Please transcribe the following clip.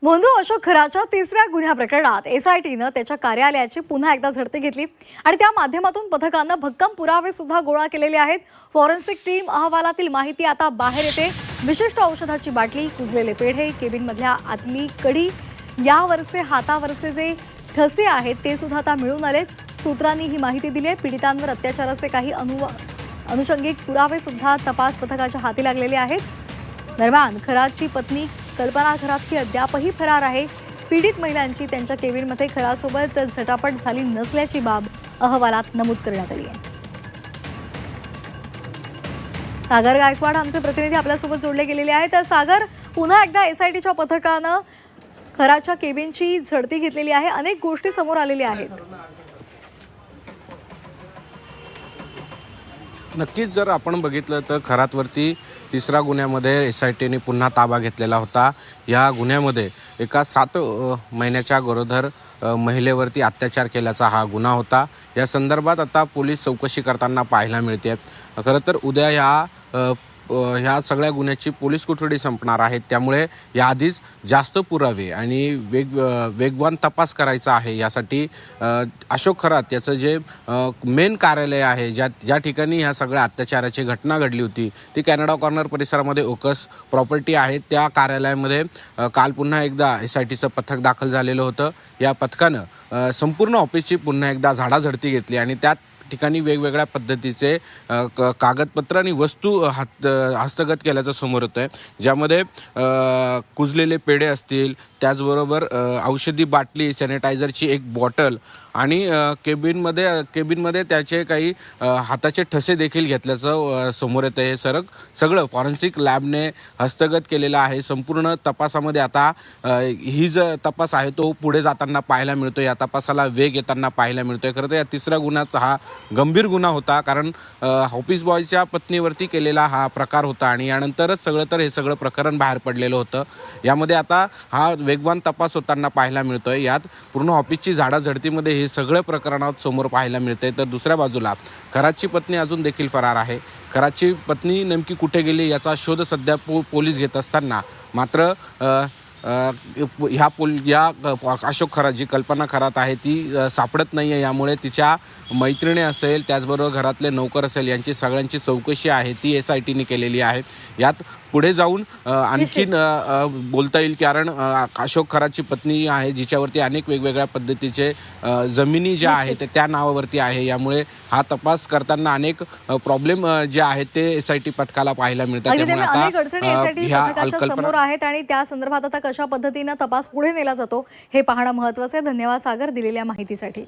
मोंदू अशोक खराच्या तिसऱ्या गुन्ह्या प्रकरणात एसआयटीनं त्याच्या कार्यालयाची पुन्हा एकदा झडती घेतली आणि त्या माध्यमातून पथकानं भक्कम पुरावे सुद्धा गोळा केलेले आहेत। फॉरेन्सिक टीम अहवालातील माहिती आता बाहेर येते। विशिष्ट औषधाची बाटली, कुजलेले पेढे, केबिनमधल्या आतली कडी, यावरचे हातावरचे जे ठसे आहेत ते सुद्धा आता मिळून आलेत। सूत्रांनी ही माहिती दिली आहे। पीडितांवर अत्याचाराचे काही अनुषंगिक पुरावे सुद्धा तपास पथकाच्या हाती लागलेले आहेत। दरम्यान खराची पत्नी कल्पना खरात ही अद्यापही फरार आहे। पीडित महिलांची त्यांच्या केबिनमध्ये खरासोबत झटापट झाली नसल्याची बाब अहवालात नमूद करण्यात आली आहे। सागर गायकवाड आमचे प्रतिनिधी आपल्यासोबत जोडले गेलेले आहेत। तर सागर, पुन्हा एकदा एसआयटीच्या पथकानं खराच्या केबिनची झडती घेतलेली आहे। अनेक गोष्टी समोर आलेल्या आहेत। नक्कीच जर आपण बघितलं तर खरातवरती तिसऱ्या गुन्ह्यामध्ये एसआयटीने पुन्हा ताबा घेतलेला होता। या गुन्ह्यामध्ये एका 7 महिन्याच्या गरोदर महिलेवरती अत्याचार केल्याचा हा गुन्हा होता। या संदर्भात आता पोलीस चौकशी करताना पाहायला मिळते। खरं तर उद्या ह्या सगळ्या गुन्ह्याची पोलीस कोठडी संपणार आहे, त्यामुळे याआधीच जास्त पुरावे आणि वेगवान तपास करायचा आहे। यासाठी अशोक खरात याचं जे मेन कार्यालय आहे, ज्या ठिकाणी ह्या सगळ्या अत्याचाराची घटना घडली होती ती कॅनडा कॉर्नर परिसरामध्ये ओकस प्रॉपर्टी आहे। त्या कार्यालयामध्ये काल पुन्हा एकदा एसआयटीचं पथक दाखल झालेलं होतं। या पथकानं संपूर्ण ऑफिसची पुन्हा एकदा झाडाझडती घेतली आणि त्यात ठिकाणी वेगवेगळ्या पद्धतीचे कागदपत्र आणि वस्तू हस्तगत केल्याचं समोर येतं आहे, ज्यामध्ये कुजलेले पेढे असतील, त्याचबरोबर औषधी बाटली, सॅनिटायझरची एक बॉटल आणि केबिनमध्ये त्याचे काही हाताचे ठसे देखील घेतल्याचं समोर येतं आहे। सगळं फॉरेन्सिक लॅबने हस्तगत केलेलं आहे। संपूर्ण तपासामध्ये आता ही जो तपास आहे तो पुढे जाताना पाहायला मिळतो। या तपासाला वेग येताना पाहायला मिळतोय। खरं तर या तिसऱ्या गुन्ह्याचा हा गंभीर गुन्हा होता, कारण ऑफिस बॉयच्या पत्नीवरती केलेला हा प्रकार होता आणि यानंतरच हे सगळं प्रकरण बाहेर पडलेलं होतं। यामध्ये आता हा वेगवान तपास होताना पाहायला मिळतोय। यात पूर्ण ऑफिसची झाडाझडतीमध्ये हे सगळं प्रकरणात समोर पाहायला मिळतंय। तर दुसऱ्या बाजूला खराची पत्नी अजून देखील फरार आहे। खराची पत्नी नेमकी कुठे गेली याचा शोध सध्या पोलीस घेत असताना मात्र या अशोक खरात जी कल्पना खरात आहे ती सापडत नाही आहे। यामुळे तिच्या मैत्रिणी असेल, त्याचबरोबर घरातले नौकर असेल, यांची सगळ्यांची चौकशी आहे ती एसआयटीने केलेली आहे। यात पुढे जाऊन आणखीन बोलता येईल, कारण अशोक खराची पत्नी आहे जिच्यावरती अनेक वेगवेगळ्या पद्धतीचे जमिनी ज्या आहेत त्या नावावरती आहे। यामुळे हा तपास करताना अनेक प्रॉब्लेम जे आहेत ते एसआयटी पथकाला पाहायला मिळतात। त्यामुळे आता समोर आहेत आणि त्या संदर्भात आता कशा पद्धतीने तपास पुढे नेला जातो हे पाहणं महत्त्वाचं आहे। धन्यवाद सागर दिलेल्या माहितीसाठी।